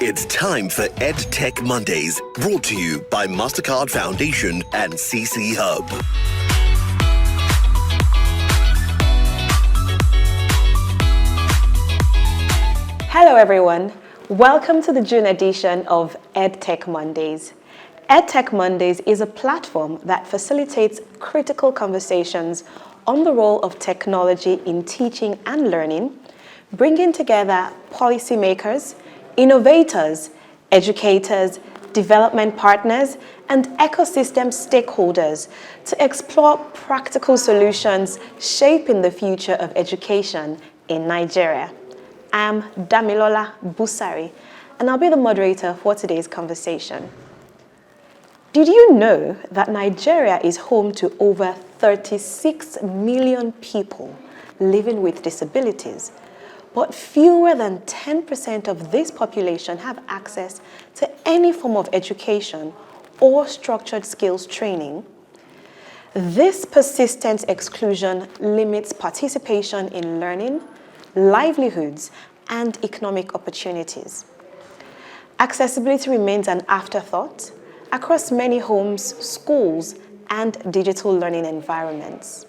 It's time for EdTech Mondays, brought to you by Mastercard Foundation and CC Hub. Hello everyone, welcome to the June edition of EdTech Mondays. EdTech Mondays is a platform that facilitates critical conversations on the role of technology in teaching and learning, bringing together policymakers, innovators, educators, development partners, and ecosystem stakeholders to explore practical solutions shaping the future of education in Nigeria. I'm Damilola Busari, and I'll be the moderator for today's conversation. Did you know that Nigeria is home to over 36 million people living with disabilities? But fewer than 10% of this population have access to any form of education or structured skills training. This persistent exclusion limits participation in learning, livelihoods, and economic opportunities. Accessibility remains an afterthought across many homes, schools, and digital learning environments.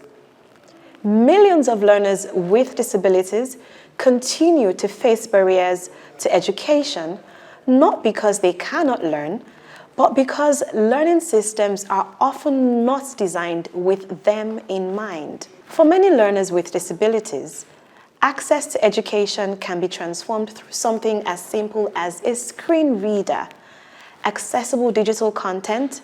Millions of learners with disabilities continue to face barriers to education, not because they cannot learn, but because learning systems are often not designed with them in mind. For many learners with disabilities, access to education can be transformed through something as simple as a screen reader, accessible digital content,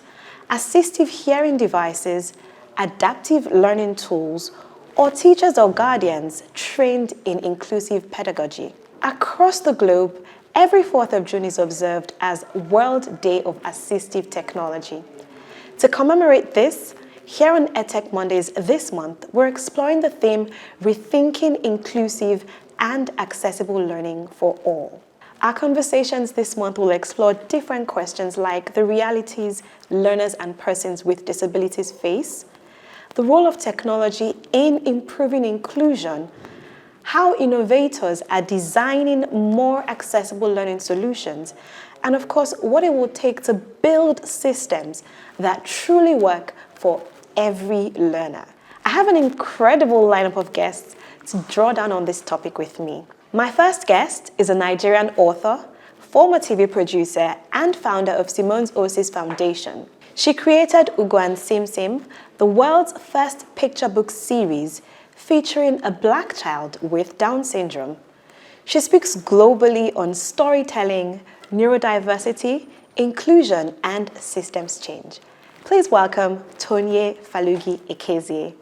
assistive hearing devices, adaptive learning tools, or teachers or guardians trained in inclusive pedagogy. Across the globe, every 4th of June is observed as World Day of Assistive Technology. To commemorate this, here on EdTech Mondays this month, we're exploring the theme Rethinking Inclusive and Accessible Learning for All. Our conversations this month will explore different questions like the realities learners and persons with disabilities face, the role of technology in improving inclusion, how innovators are designing more accessible learning solutions, and of course, what it will take to build systems that truly work for every learner. I have an incredible lineup of guests to draw down on this topic with me. My first guest is a Nigerian author, former TV producer, and founder of Simone's Osis Foundation. She created Ugo and Sim Sim, the world's first picture book series featuring a Black child with Down syndrome. She speaks globally on storytelling, neurodiversity, inclusion, and systems change. Please welcome Tonye Falugi Ekezie.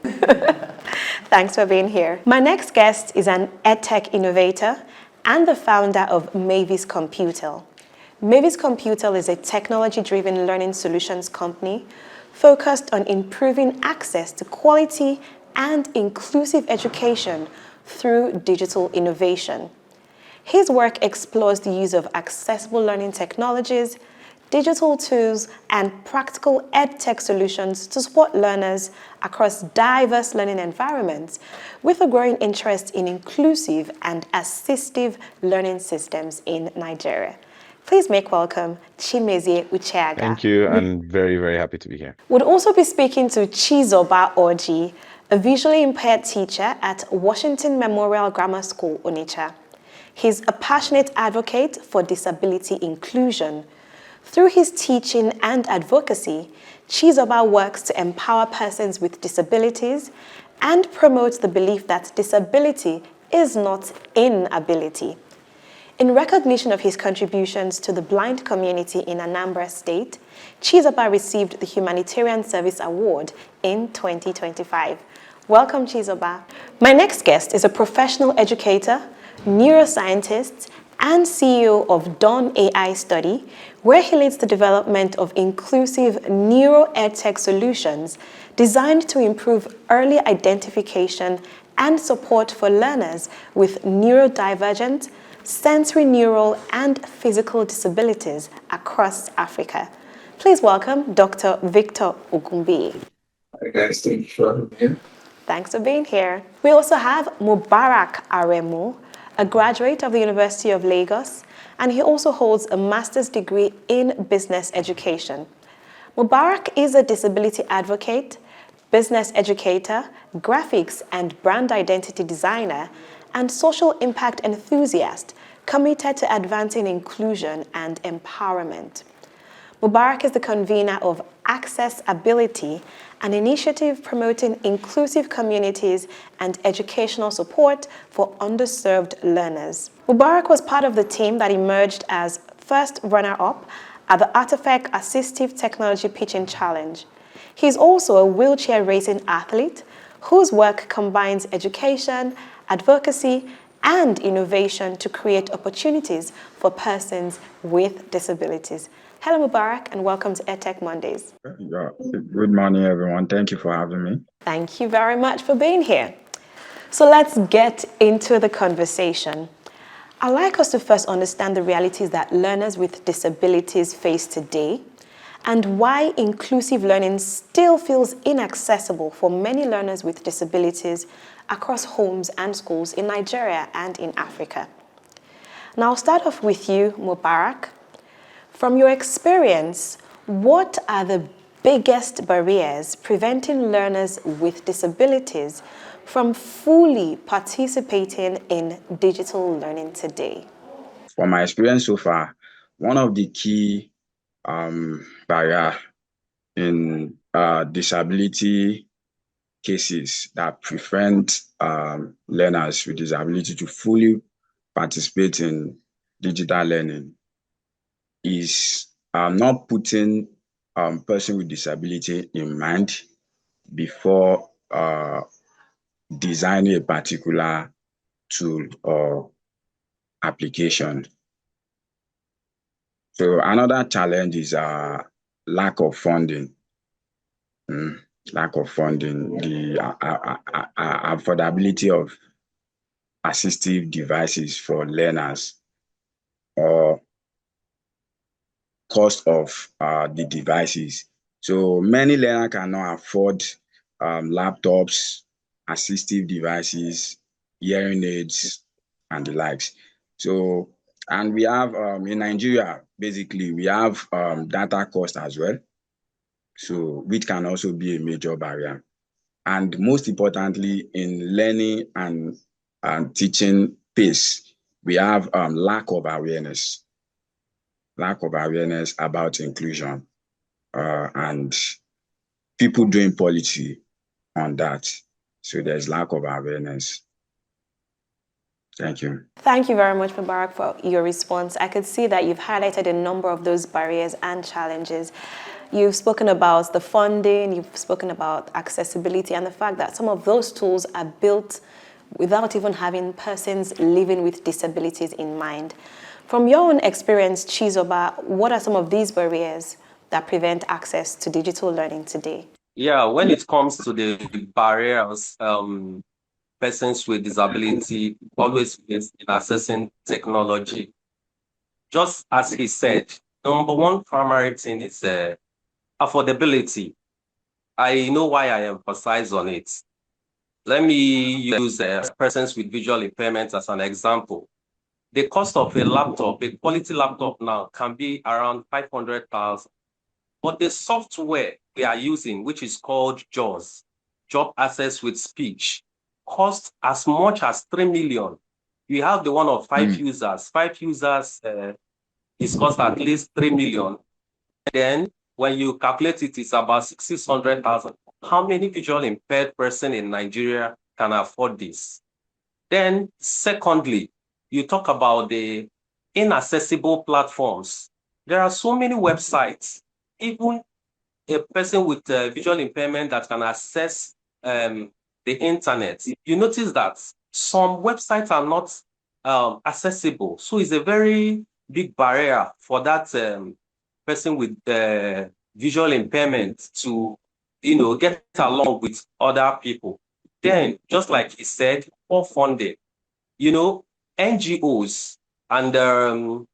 Thanks for being here. My next guest is an EdTech innovator and the founder of Mavis Computer. Mavis Computer is a technology-driven learning solutions company focused on improving access to quality and inclusive education through digital innovation. His work explores the use of accessible learning technologies, digital tools, and practical EdTech solutions to support learners across diverse learning environments with a growing interest in inclusive and assistive learning systems in Nigeria. Please make welcome Chimezie Ucheaga. Thank you, and very, very happy to be here. We'll also be speaking to Chizoba Orji, a visually impaired teacher at Washington Memorial Grammar School, Onitsha. He's a passionate advocate for disability inclusion. Through his teaching and advocacy, Chizoba works to empower persons with disabilities and promotes the belief that disability is not inability. In recognition of his contributions to the blind community in Anambra State, Chizoba received the Humanitarian Service Award in 2025. Welcome, Chizoba. My next guest is a professional educator, neuroscientist, and CEO of Dawn AI Study, where he leads the development of inclusive neuro-edtech solutions designed to improve early identification and support for learners with neurodivergent, sensory neural, and physical disabilities across Africa. Please welcome Dr. Victor Ogumbi. Hi guys, thank you for having me here. Thanks for being here. We also have Mubarak Aremu, a graduate of the University of Lagos, and he also holds a master's degree in business education. Mubarak is a disability advocate, business educator, graphics and brand identity designer, and social impact enthusiast committed to advancing inclusion and empowerment. Mubarak is the convener of Accessibility, an initiative promoting inclusive communities and educational support for underserved learners. Mubarak was part of the team that emerged as first runner-up at the Artifact Assistive Technology Pitching Challenge. He is also a wheelchair racing athlete whose work combines education, advocacy, and innovation to create opportunities for persons with disabilities. Hello, Mubarak, and welcome to EdTech Mondays. Yeah. Good morning, everyone. Thank you for having me. Thank you very much for being here. So let's get into the conversation. I'd like us to first understand the realities that learners with disabilities face today and why inclusive learning still feels inaccessible for many learners with disabilities across homes and schools in Nigeria and in Africa. Now, I'll start off with you, Mubarak. From your experience, what are the biggest barriers preventing learners with disabilities from fully participating in digital learning today? From my experience so far, one of the key barrier in disability cases that prevent learners with disability to fully participate in digital learning is not putting person with disability in mind before designing a particular tool or application. So another challenge is lack of funding. Lack of funding, the affordability of assistive devices for learners, or cost of the devices. So many learners cannot afford laptops, assistive devices, hearing aids, and the likes. So, and we have in Nigeria, basically, we have data cost as well. So, which can also be a major barrier. And most importantly, in learning and teaching pace, we have lack of awareness about inclusion and people doing policy on that. So there's lack of awareness. Thank you. Thank you very much, Mubarak, for your response. I could see that you've highlighted a number of those barriers and challenges. You've spoken about the funding, you've spoken about accessibility, and the fact that some of those tools are built without even having persons living with disabilities in mind. From your own experience, Chizoba, what are some of these barriers that prevent access to digital learning today? Yeah, when it comes to the barriers, persons with disability always face in accessing technology. Just as he said, number one primary thing is affordability. I know why I emphasize on it. Let me use persons with visual impairment as an example. The cost of a laptop, a quality laptop now, can be around 500,000. But the software we are using, which is called JAWS, Job Access with Speech, costs as much as 3 million. We have the one of 5 users. 5 users is cost at least 3 million. Then when you calculate it, it's about 600,000. How many visual impaired person in Nigeria can afford this? Then secondly, you talk about the inaccessible platforms. There are so many websites, even a person with visual impairment that can access the internet. You notice that some websites are not accessible. So it's a very big barrier for that person with visual impairment to, get along with other people. Then, just like he said, poor funding. NGOs and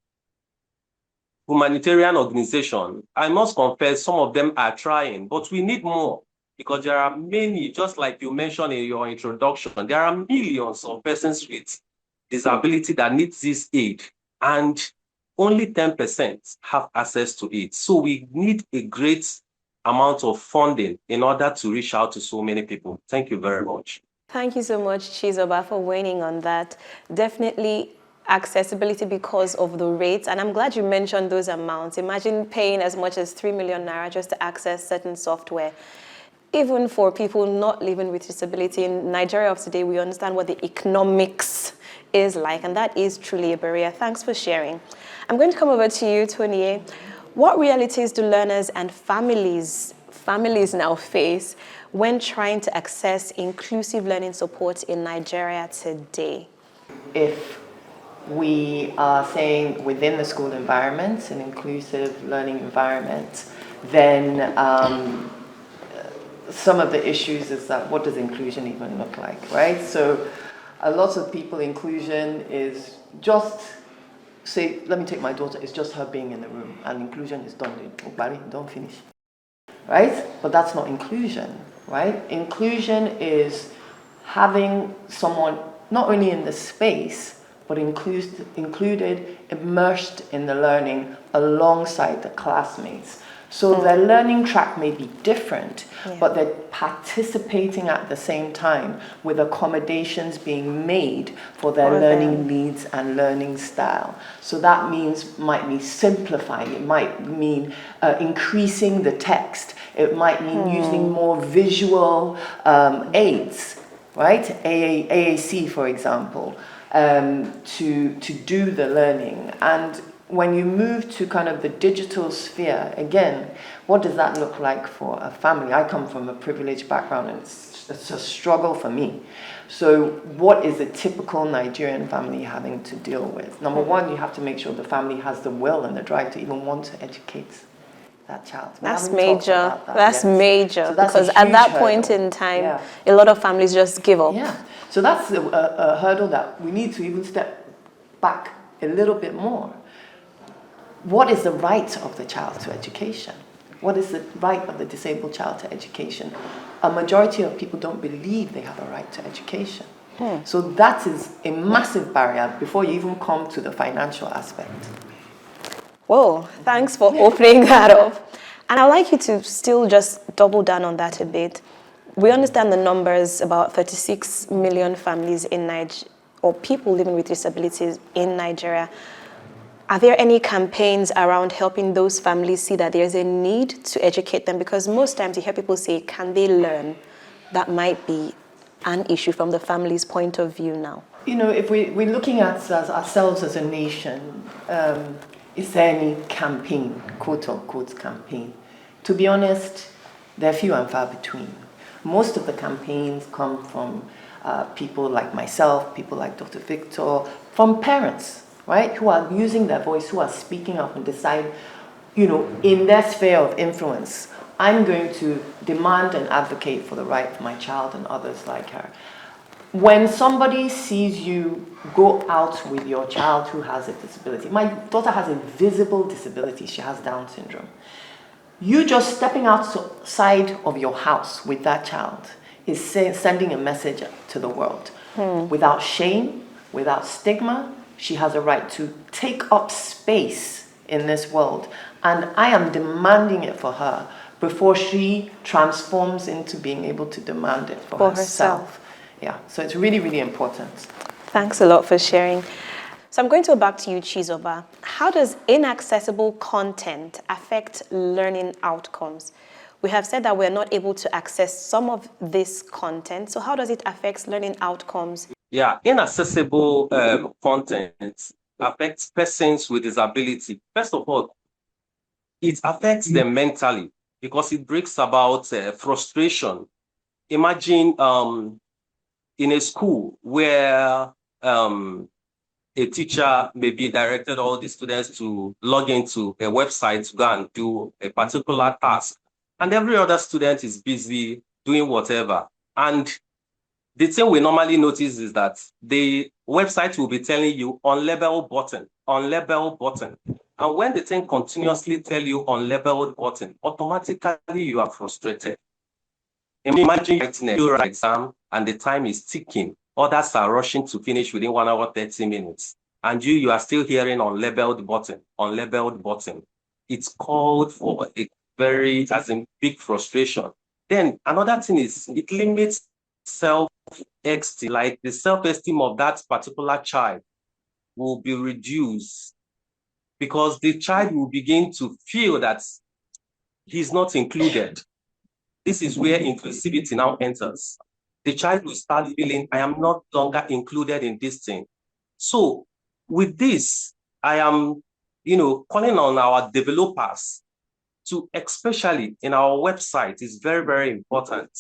humanitarian organizations, I must confess, some of them are trying, but we need more because there are many, just like you mentioned in your introduction, there are millions of persons with disability that needs this aid, and only 10% have access to it. So we need a great amount of funding in order to reach out to so many people. Thank you very much. Thank you so much, Chizoba, for weighing on that. Definitely accessibility because of the rates. And I'm glad you mentioned those amounts. Imagine paying as much as 3 million naira just to access certain software. Even for people not living with disability in Nigeria of today, we understand what the economics is like, and that is truly a barrier. Thanks for sharing. I'm going to come over to you, Tony. What realities do learners and families now face when trying to access inclusive learning support in Nigeria today? If we are saying within the school environment, an inclusive learning environment, then some of the issues is that what does inclusion even look like, right? So a lot of people, inclusion is just, say, let me take my daughter, it's just her being in the room, and inclusion is done. Barry, don't finish, right? But that's not inclusion, right? Inclusion is having someone not only in the space, but included, immersed in the learning alongside the classmates. So their learning track may be different, but they're participating at the same time with accommodations being made for their learning needs and learning style. So that might mean simplifying, it might mean increasing the text, it might mean using more visual aids, right? AAC, for example, to do the learning. And when you move to kind of the digital sphere, again, what does that look like for a family? I come from a privileged background, and it's a struggle for me. So what is a typical Nigerian family having to deal with? Number one, you have to make sure the family has the will and the drive to even want to educate that child. That's major. That's yet. major, So that's because at that point in time, a lot of families just give up. Yeah. So that's a hurdle that we need to even step back a little bit more. What is the right of the child to education? What is the right of the disabled child to education? A majority of people don't believe they have a right to education. So that is a massive barrier before you even come to the financial aspect. Whoa, thanks for opening that up. And I'd like you to still just double down on that a bit. We understand the numbers, about 36 million families in Nigeria, or people living with disabilities in Nigeria. Are there any campaigns around helping those families see that there's a need to educate them? Because most times you hear people say, can they learn? That might be an issue from the family's point of view now. You know, if we're looking at ourselves as a nation, is there any campaign, quote unquote campaign? To be honest, they're few and far between. Most of the campaigns come from people like myself, people like Dr. Victor, from parents, right, who are using their voice, who are speaking up and decide, you know, in their sphere of influence, I'm going to demand and advocate for the right of my child and others like her. When somebody sees you go out with your child who has a disability, my daughter has a visible disability, she has Down syndrome. You just stepping outside of your house with that child is sending a message to the world. Without shame, without stigma, she has a right to take up space in this world. And I am demanding it for her before she transforms into being able to demand it for herself. Yeah, so it's really, really important. Thanks a lot for sharing. So I'm going to go back to you, Chizoba. How does inaccessible content affect learning outcomes? We have said that we're not able to access some of this content. So how does it affect learning outcomes? Yeah, inaccessible content affects persons with disability. First of all, it affects them mentally because it brings about frustration. Imagine in a school where a teacher maybe directed all the students to log into a website to go and do a particular task, and every other student is busy doing whatever. And the thing we normally notice is that the website will be telling you unlabeled button, unlabeled button. And when the thing continuously tell you unlabeled button, automatically you are frustrated. Imagine you're writing an exam and the time is ticking. Others are rushing to finish within 1 hour, 30 minutes. And you are still hearing unlabeled button. It's called for a very, as in big frustration. Then another thing is it limits self-esteem, like the self-esteem of that particular child will be reduced because the child will begin to feel that he's not included. This is where inclusivity now enters. The child will start feeling, I am not longer included in this thing. So with this, I am, calling on our developers to, especially in our website, is very, very important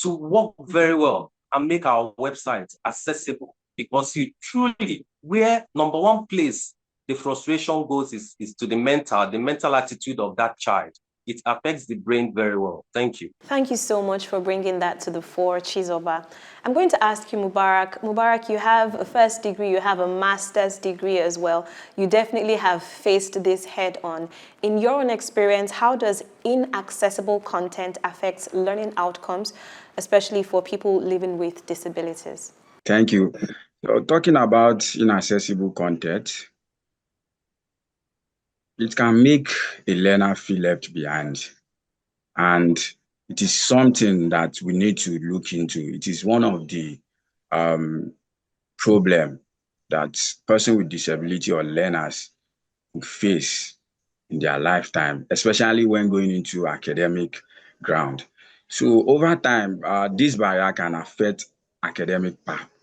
to work very well and make our website accessible, because you truly, where number one place the frustration goes is to the mental attitude of that child. It affects the brain very well. Thank you. Thank you so much for bringing that to the fore, Chizoba. I'm going to ask you, Mubarak. Mubarak, you have a first degree, you have a master's degree as well. You definitely have faced this head on. In your own experience, how does inaccessible content affect learning outcomes, especially for people living with disabilities? Thank you. So talking about inaccessible content, it can make a learner feel left behind. And it is something that we need to look into. It is one of the problem that person with disability or learners will face in their lifetime, especially when going into academic ground. So over time, this barrier can affect academic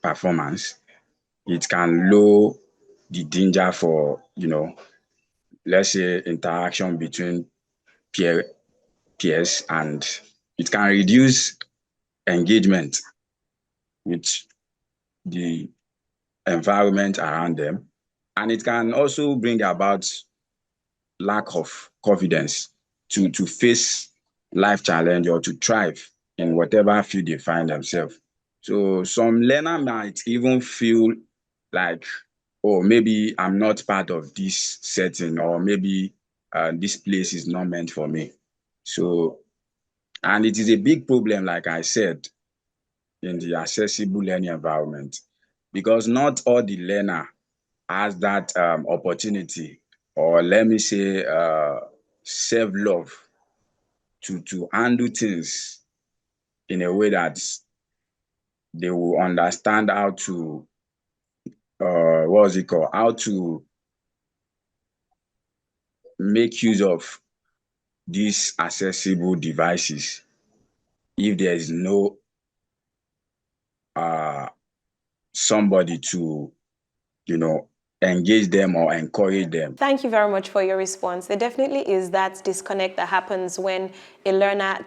performance. It can lower the danger for, let's say, interaction between peers, and it can reduce engagement with the environment around them. And it can also bring about lack of confidence to face life challenge or to thrive in whatever field they find themselves. So some learner might even feel like, oh, maybe I'm not part of this setting, or maybe this place is not meant for me. So, and it is a big problem, like I said, in the accessible learning environment, because not all the learner has that opportunity, or let me say self-love to handle things in a way that they will understand how to how to make use of these accessible devices if there is no somebody to engage them or encourage them. Thank you very much for your response. There definitely is that disconnect that happens when a learner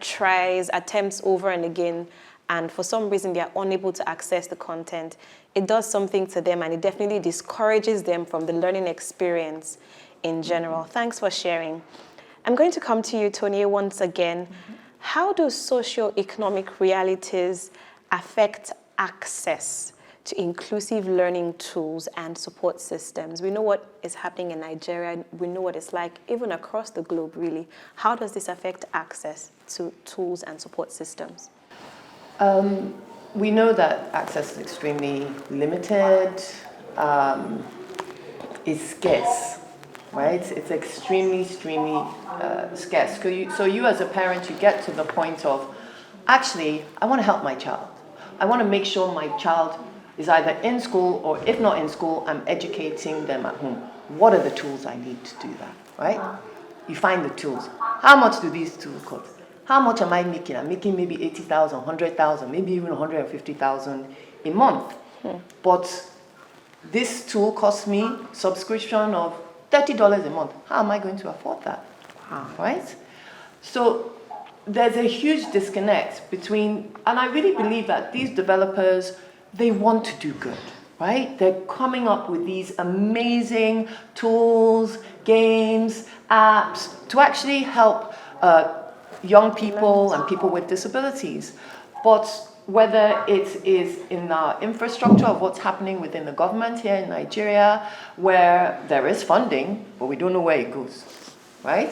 attempts over and again, and for some reason they are unable to access the content. It does something to them, and it definitely discourages them from the learning experience in general. Thanks for sharing. I'm going to come to you, Tony, once again. How do socioeconomic realities affect access to inclusive learning tools and support systems? We know what is happening in Nigeria. We know what it's like even across the globe, really. How does this affect access to tools and support systems? We know that access is extremely limited, is scarce, right? It's extremely scarce. So you as a parent, you get to the point of, actually, I want to help my child. I want to make sure my child is either in school, or if not in school, I'm educating them at home. What are the tools I need to do that, right? You find the tools. How much do these tools cost? How much am I making? I'm making maybe 80,000, 100,000, maybe even 150,000 a month. But this tool costs me subscription of $30 a month. How am I going to afford that? Right? So there's a huge disconnect between, and I really believe that these developers, they want to do good, right? They're coming up with these amazing tools, games, apps to actually help young people and people with disabilities. But whether it is in our infrastructure of what's happening within the government here in Nigeria, where there is funding, but we don't know where it goes, right?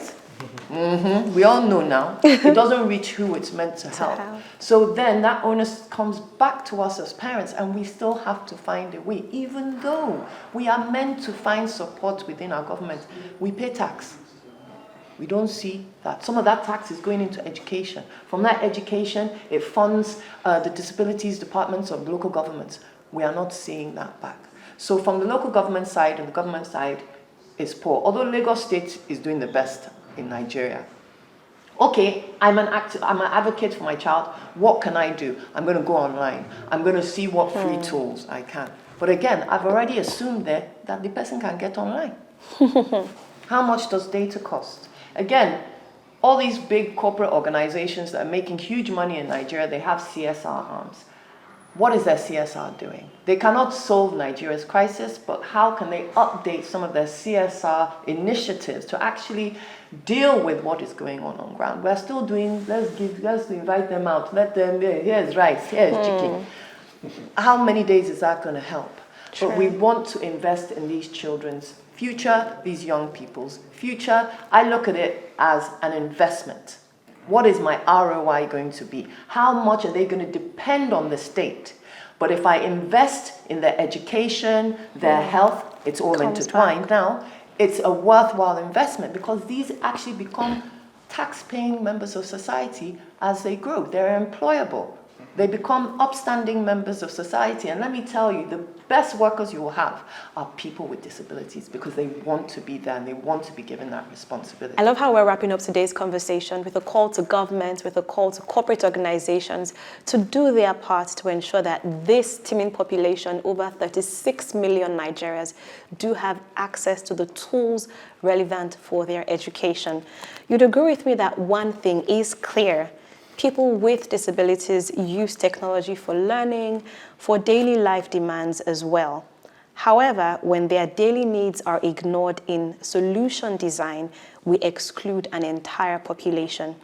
We all know now, it doesn't reach who it's meant to help. So then that onus comes back to us as parents, and we still have to find a way. Even though we are meant to find support within our government, we pay tax. We don't see that. Some of that tax is going into education. From that education, it funds the disabilities departments of local governments. We are not seeing that back. So from the local government side and the government side is poor. Although Lagos State is doing the best in Nigeria. Okay, I'm an advocate for my child. What can I do? I'm going to go online. I'm going to see what free tools I can. But again, I've already assumed there that the person can get online. How much does data cost? Again, all these big corporate organizations that are making huge money in Nigeria, they have CSR arms. What is their CSR doing? They cannot solve Nigeria's crisis, but how can they update some of their CSR initiatives to actually deal with what is going on ground? We're still doing, let's invite them out, let them, here's rice, here's chicken. How many days is that going to help? But we want to invest in these children's future, these young people's future. I look at it as an investment. What is my ROI going to be? How much are they going to depend on the state? But if I invest in their education, their health, it's all intertwined now, it's a worthwhile investment because these actually become tax-paying members of society as they grow. They're employable. They become upstanding members of society. And let me tell you, the best workers you will have are people with disabilities because they want to be there and they want to be given that responsibility. I love how we're wrapping up today's conversation with a call to government, with a call to corporate organizations to do their part to ensure that this teeming population, over 36 million Nigerians, do have access to the tools relevant for their education. You'd agree with me that one thing is clear. People with disabilities use technology for learning, for daily life demands as well. However, when their daily needs are ignored in solution design, we exclude an entire population.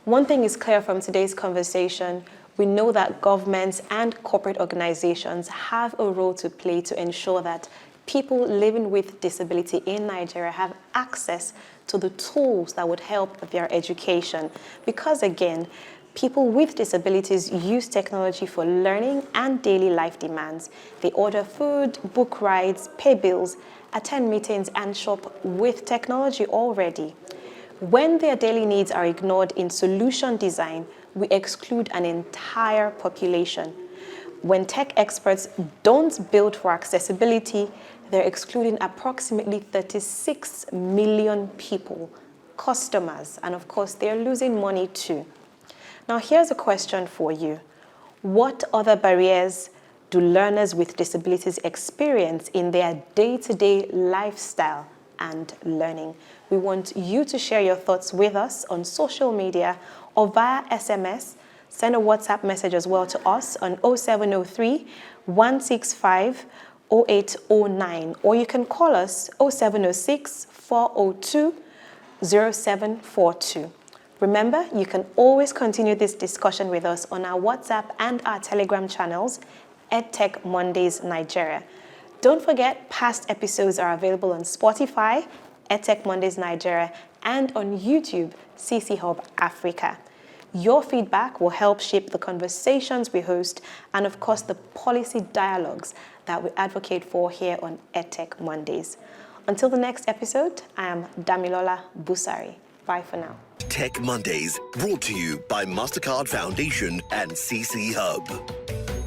One thing is clear from today's conversation, we know that governments and corporate organizations have a role to play to ensure that people living with disability in Nigeria have access to the tools that would help their education. Because again, people with disabilities use technology for learning and daily life demands. They order food, book rides, pay bills, attend meetings, and shop with technology already. When their daily needs are ignored in solution design, we exclude an entire population. When tech experts don't build for accessibility, they're excluding approximately 36 million people, customers, and of course, they're losing money too. Now, here's a question for you. What other barriers do learners with disabilities experience in their day-to-day lifestyle and learning? We want you to share your thoughts with us on social media or via SMS. Send a WhatsApp message as well to us on 0703 165 0809, or you can call us 0706 402 0742. Remember, you can always continue this discussion with us on our WhatsApp and our Telegram channels, EdTech Mondays Nigeria. Don't forget, past episodes are available on Spotify, EdTech Mondays Nigeria, and on YouTube, CC Hub Africa. Your feedback will help shape the conversations we host and, of course, the policy dialogues that we advocate for here on EdTech Mondays. Until the next episode, I am Damilola Busari. Bye for now. Tech Mondays, brought to you by MasterCard Foundation and CC Hub.